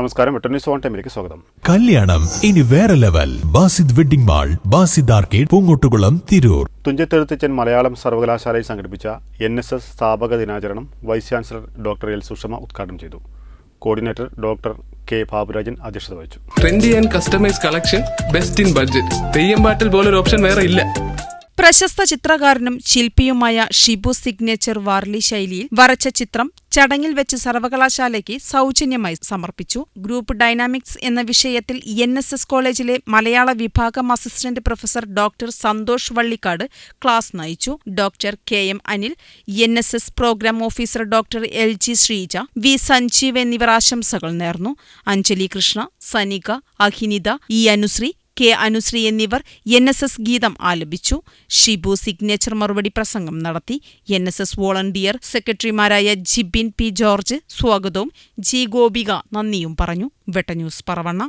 നമസ്കാരം, വെട്ടന്യൂസ് ഓൺ ടൈമിലേക്ക് സ്വാഗതം. കല്യാണം ഇനി വേറെ level. Basith wedding mall, Basith arcade, Poongottukulam, Tirur. Thunchathezhuthachan Malayalam സർവകലാശാലയിൽ സംഘടിപ്പിച്ച NSS സ്ഥാപക ദിനാചരണം vice chancellor doctor L Sushama ഉദ്ഘാടനം ചെയ്തു. കോർഡിനേറ്റർ ഡോക്ടർ കെ ബാബുരാജൻ അധ്യക്ഷത വഹിച്ചു. Trendy and customise collection, best in budget. തെയ്യമ്പാട്ടിൽ പോലൊരു ഓപ്ഷൻ വേറെ ഇല്ല. പ്രശസ്ത ചിത്രകാരനും ശില്പിയുമായ ഷിബു സിഗ്നേച്ചർ വാർലി ശൈലിയിൽ വരച്ച ചിത്രം ചടങ്ങിൽ വെച്ച് സർവകലാശാലയ്ക്ക് സൗജന്യമായി സമർപ്പിച്ചു. ഗ്രൂപ്പ് ഡൈനാമിക്സ് എന്ന വിഷയത്തിൽ NSS കോളേജിലെ മലയാള വിഭാഗം assistant professor doctor Santhosh Vallikkad class നയിച്ചു. Doctor KM Anil, NSS programme officer doctor LG Sreeja, V Sanjeev എന്നിവർ ആശംസകൾ നേർന്നു. അഞ്ജലി കൃഷ്ണ, സനിക, അഹിനിത, E അനുശ്രീ, K അനുശ്രീ എന്നിവർ NSS ഗീതം ആലപിച്ചു. ഷിബു സിഗ്നേച്ചർ മറുപടി പ്രസംഗം നടത്തി. NSS വോളണ്ടിയർ സെക്രട്ടറിമാരായ ജിബിൻ P ജോർജ് സ്വാഗതവും G ഗോപിക നന്ദിയും പറഞ്ഞു. വെട്ടന്യൂസ് പറവണ്ണ.